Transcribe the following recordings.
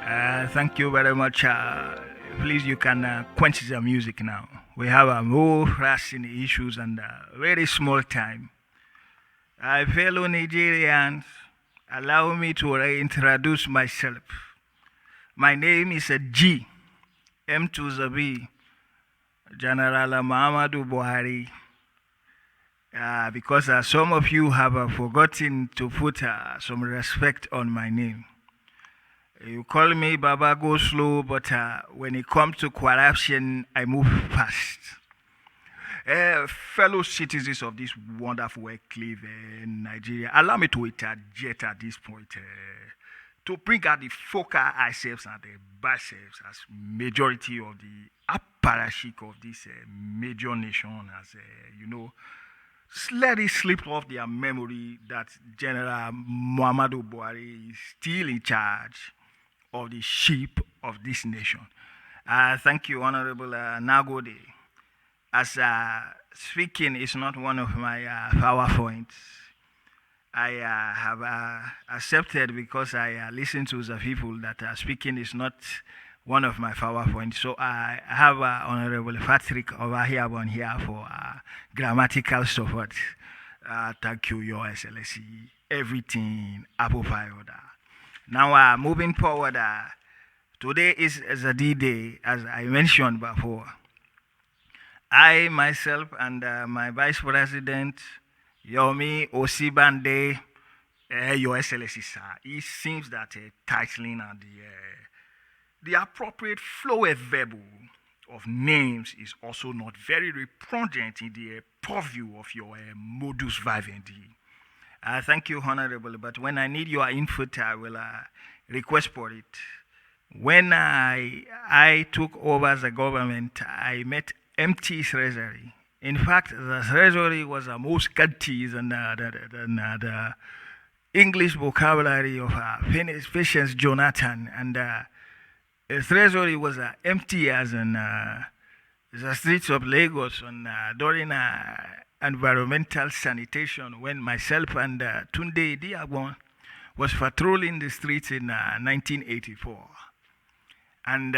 Thank you very much. Please, you can quench the music now. We have more pressing issues and very small time. Fellow Nigerians, allow me to reintroduce myself. My name is G, M to the B, General Muhammadu Buhari. Because some of you have forgotten to put some respect on my name. You call me Baba Go Slow, but when it comes to corruption, I move fast. Fellow citizens of this wonderful enclave in Nigeria, allow me to interject at this point to bring out the focal ourselves and the biceps as majority of the apparatchik of this major nation, as let it slip off their memory that General Muhammadu Buhari is still in charge of the sheep of this nation. Thank you, Honorable Nagode. As speaking is not one of my PowerPoints, I have accepted because I listen to the people that speaking is not one of my PowerPoints. So I have Honorable Patrick over here on here for grammatical support. Thank you, Your Excellency. Everything apple pie order. Now, moving forward, today is the D-Day, as I mentioned before. I, myself, and my Vice President, Yomi Osibande, Your Excellency, sir, it seems that titling and the appropriate flow verbal of names is also not very repugnant in the purview of your modus vivendi. Thank you, Honorable, but when I need your input, I will request for it. When I took over the government, I met empty treasury. In fact, the treasury was more scanty than the English vocabulary of Patience Jonathan, and the treasury was empty as in the streets of Lagos during environmental sanitation when myself and Tunde Diagbon was patrolling the streets in 1984. And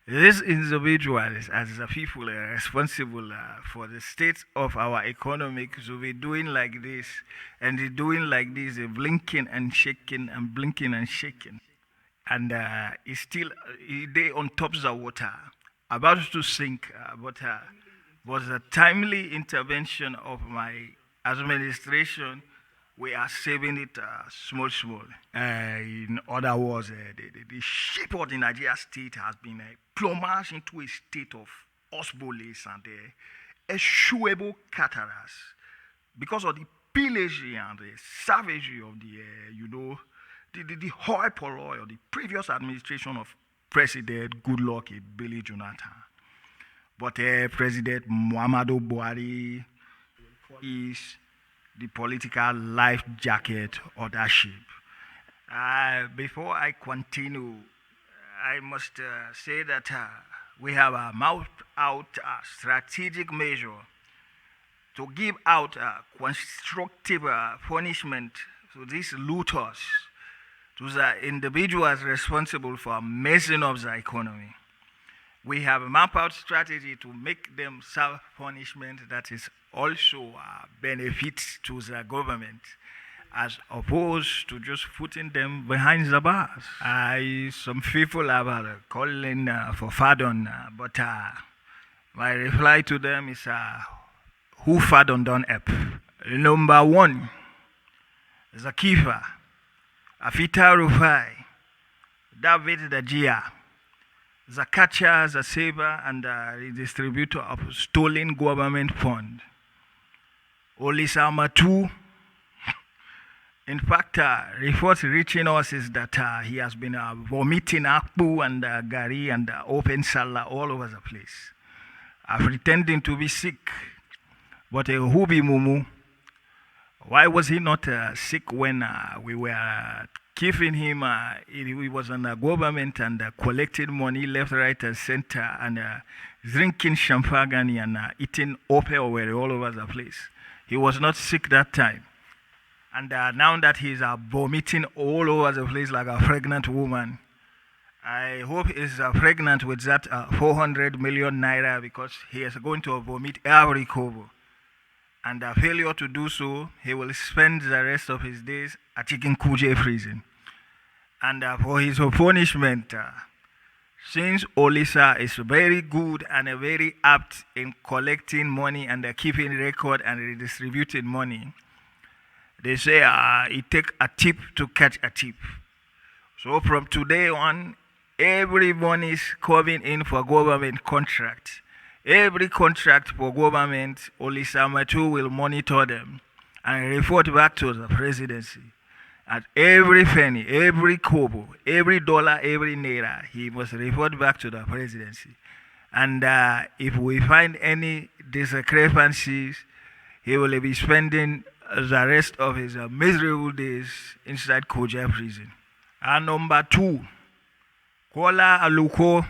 these individuals, as the people responsible for the state of our economy, should be doing like this, and doing like this, blinking and shaking and blinking and shaking. And it's still they on top of the water, about to sink, but was a timely intervention of my administration. We are saving it small. In other words, the shape of the Nigeria state has been plunged into a state of osmosis and eschewable cataracts because of the pillaging and the savagery of the hoi polloi of the previous administration of President Goodluck Ebele Jonathan. But President Muhammadu Buhari is the political life jacket of that ship. Before I continue, I must say that we have mouthed out a strategic measure to give out constructive punishment to these looters, to the individuals responsible for messing up the economy. We have mapped out strategy to make them serve punishment that is also benefits to the government, as opposed to just putting them behind the bars. Some people are calling for pardon, but my reply to them is who pardon don't help. Number one, Zakifa, Afita Rufai, David Dajia, the catcher, the saver, and the redistributor of stolen government fund. Olisa Matu. In fact, reports reaching us is that he has been vomiting akpu and gari and open salad all over the place, pretending to be sick. But who be mumu? Why was he not sick when we were giving him, he was on the government and collecting money left, right, and center, and drinking champagne and eating opera all over the place. He was not sick that time. And now that he's vomiting all over the place like a pregnant woman, I hope he's pregnant with that 400 million naira because he is going to vomit every kobo. And a failure to do so, he will spend the rest of his days at Chicken Kuje prison. And for his punishment, since Olisa is very good and very apt in collecting money and keeping record and redistributing money, they say it takes a tip to catch a tip. So from today on, everyone is coming in for government contract. Every contract for government, Olisa Matu will monitor them and report back to the presidency. At every penny, every kobo, every dollar, every naira, he must report back to the presidency. And if we find any discrepancies, he will be spending the rest of his miserable days inside Koja prison. And number 2, Kuala Aluko,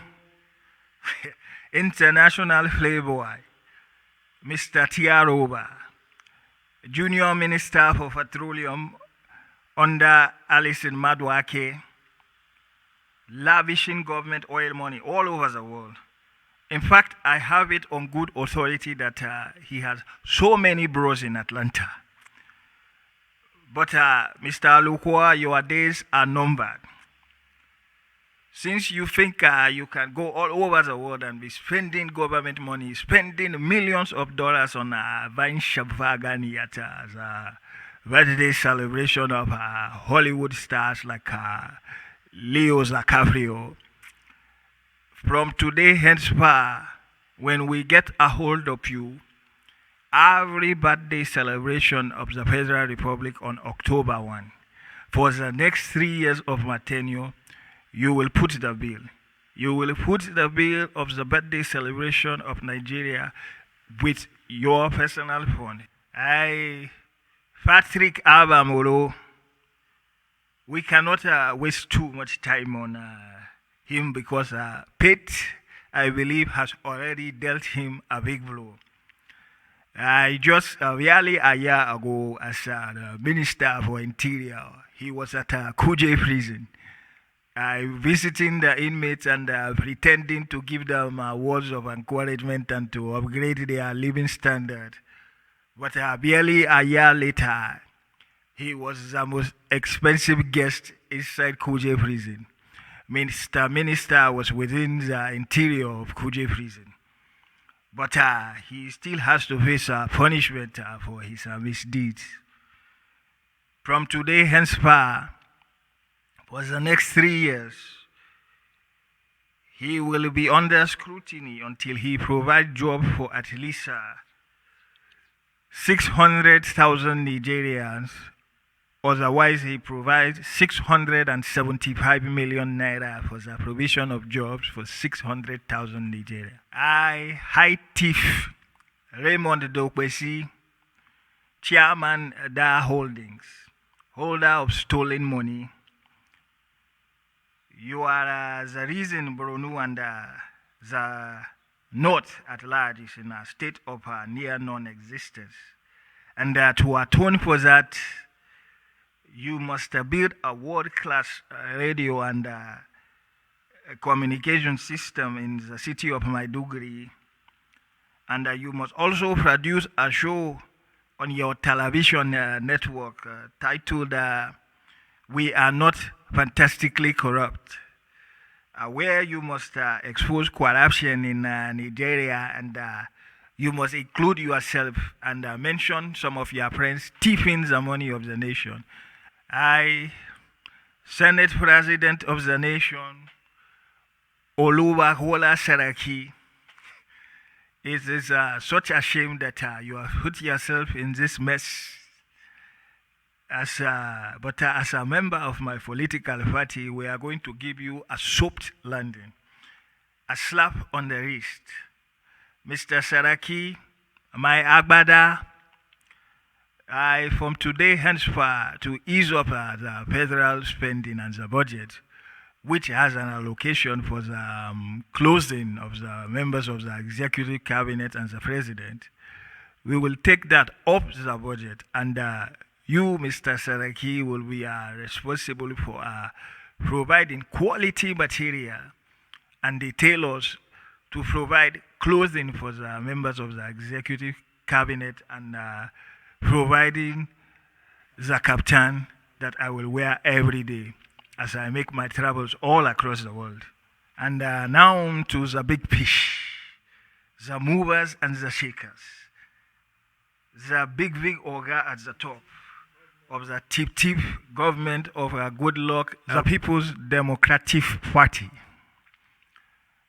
international playboy, Mr. Tiaroba, junior minister for petroleum under Alison Madwake, lavishing government oil money all over the world. In fact, I have it on good authority that he has so many bros in Atlanta. But Mr. Alukwa, your days are numbered. Since you think you can go all over the world and be spending government money, spending millions of dollars on Vine Shabvagani at the birthday celebration of Hollywood stars like Leo DiCaprio, from today henceforth, when we get a hold of you, every birthday celebration of the Federal Republic on October 1, for the next 3 years of my tenure, you will put the bill. You will put the bill of the birthday celebration of Nigeria with your personal fund. Patrick Abamolo, we cannot waste too much time on him because Pete, I believe, has already dealt him a big blow. Just really a year ago, as the Minister for Interior, he was at Kuje prison, visiting the inmates and pretending to give them words of encouragement and to upgrade their living standard. But barely a year later, he was the most expensive guest inside Kuje prison. Minister was within the interior of Kuje prison. But he still has to face punishment for his misdeeds. From today henceforth, for the next 3 years, he will be under scrutiny until he provides job for at least 600,000 Nigerians. Otherwise, he provides 675 million naira for the provision of jobs for 600,000 Nigerians. High thief Raymond Dokwesi, chairman Dar Holdings, holder of stolen money. You are the reason Borno and the North at large is in a state of near non-existence. And to atone for that, you must build a world-class radio and communication system in the city of Maiduguri. And you must also produce a show on your television network titled We Are Not Fantastically Corrupt, where you must expose corruption in Nigeria, and you must include yourself and mention some of your friends thieving the money of the nation. Senate President of the nation, Oluwakola Saraki, it is such a shame that you have put yourself in this mess. But as a member of my political party, we are going to give you a soft landing, a slap on the wrist. Mr. Saraki, my Agbada, from today henceforth, to ease up the federal spending and the budget, which has an allocation for the closing of the members of the executive cabinet and the president, we will take that off the budget, and you, Mr. Saraki, will be responsible for providing quality material, and the tailors to provide clothing for the members of the executive cabinet, and providing the kaftan that I will wear every day as I make my travels all across the world. And now to the big fish, the movers and the shakers, the big orga at the top of the tip government of good luck, the People's Democratic Party.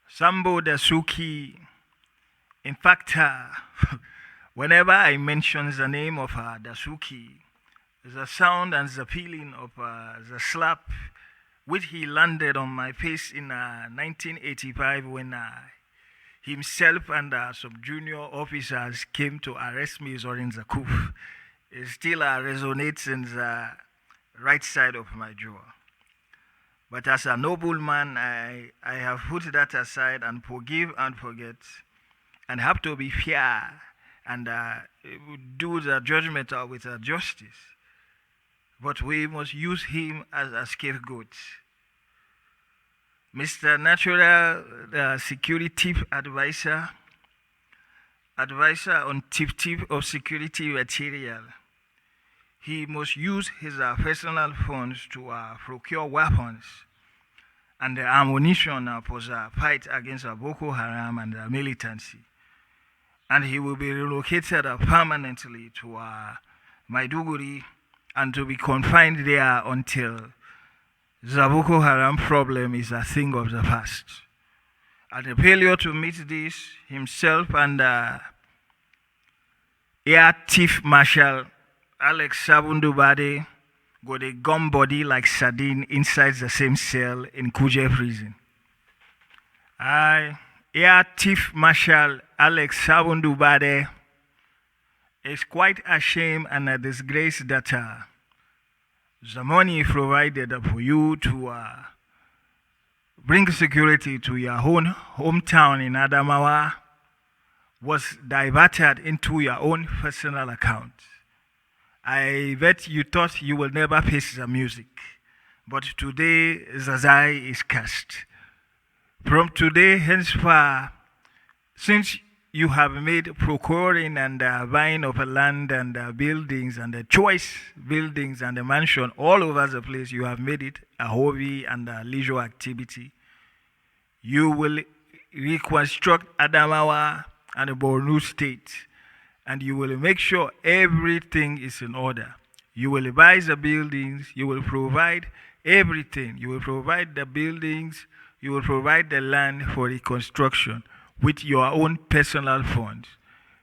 Sambo Dasuki, in fact, whenever I mention the name of Dasuki, the sound and the feeling of the slap which he landed on my face in 1985 when himself and some junior officers came to arrest me during the coup, it still resonates in the right side of my jaw. But as a noble man, I have put that aside and forgive and forget, and have to be fair and do the judgment with justice. But we must use him as a scapegoat. Mr. Natural Security Advisor on tip of security material, he must use his personal funds to procure weapons and the ammunition for the fight against Boko Haram and the militancy. And he will be relocated permanently to Maiduguri and to be confined there until the Boko Haram problem is a thing of the past. And the failure to meet this, himself and Air Chief Marshal Alex Sabundubade got a gum body like sardine inside the same cell in Kuje prison. Air Chief Marshal Alex Sabundubade is quite a shame and a disgrace that the money provided for you to bring security to your own hometown in Adamawa was diverted into your own personal account. I bet you thought you will never face the music, but today the die is cast. From today henceforth, since you have made procuring and buying of land and buildings and choice buildings and a mansion all over the place, you have made it a hobby and a leisure activity. You will reconstruct Adamawa and Borno State, and you will make sure everything is in order. You will buy the buildings, you will provide everything. You will provide the buildings, you will provide the land for reconstruction with your own personal funds.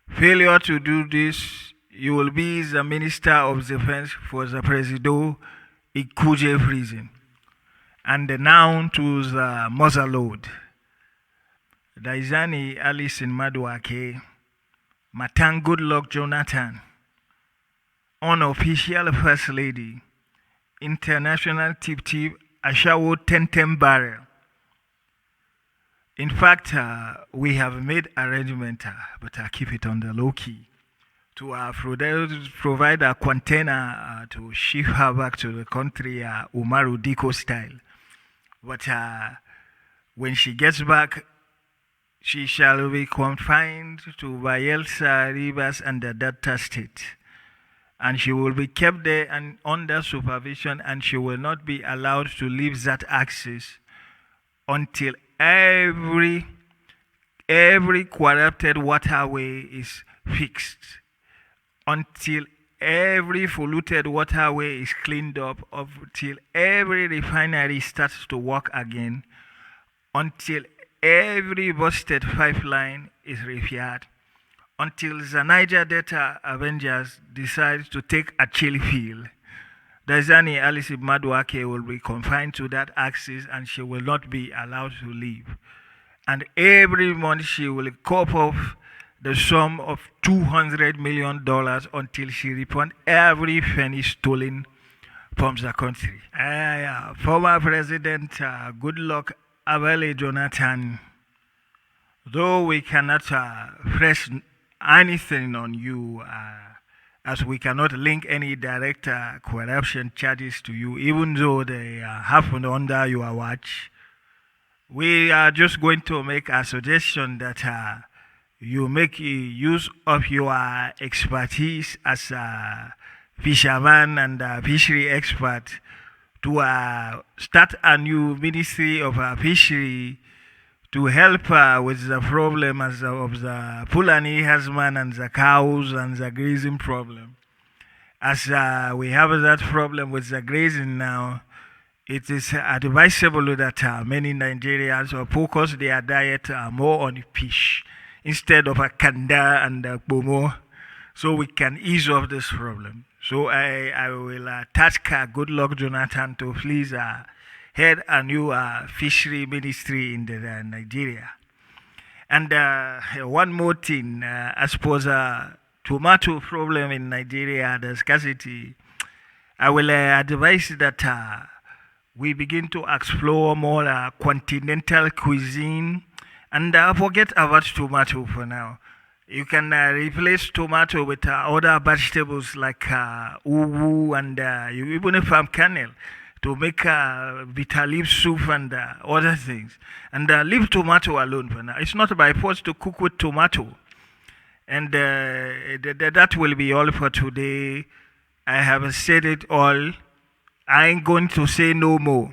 Failure to do this, you will be the Minister of Defense for the President in Kuje prison. And now to the motherlode. Daizani Alice in Maduake, Matan Goodluck Jonathan, unofficial First Lady, International Tip Ashawo Tentem Barrel. In fact, we have made arrangement, but I keep it on the low key, to provide a container to ship her back to the country, Umaru Diko style. But when she gets back, she shall be confined to Bayelsa, Rivers, and the Delta State. And she will be kept there and under supervision, and she will not be allowed to leave that axis until every corrupted waterway is fixed, until every polluted waterway is cleaned up, until every refinery starts to work again, until every busted pipeline is repaired, until the Niger Delta Avengers decide to take a chill feel. Dazani Alice Maduake will be confined to that axis and she will not be allowed to leave. And every month she will cough up the sum of $200 million until she returns every penny stolen from the country. Former President Goodluck Abele Jonathan, though we cannot press anything on you, as we cannot link any direct corruption charges to you, even though they happen under your watch. We are just going to make a suggestion that you make use of your expertise as a fisherman and a fishery expert to start a new ministry of fishery to help with the problem of the Fulani herdsman and the cows and the grazing problem. As we have that problem with the grazing now, it is advisable that many Nigerians focus their diet more on fish instead of a kanda and a bomo, so we can ease off this problem. So I will task Goodluck Jonathan to please head a new fishery ministry in Nigeria. And one more thing, I suppose tomato problem in Nigeria, the scarcity, I will advise that we begin to explore more continental cuisine and forget about tomato for now. You can replace tomato with other vegetables like ugu and you even palm kernel to make bitter leaf soup and other things. And leave tomato alone for now. It's not by force to cook with tomato. And that will be all for today. I have said it all. I ain't going to say no more.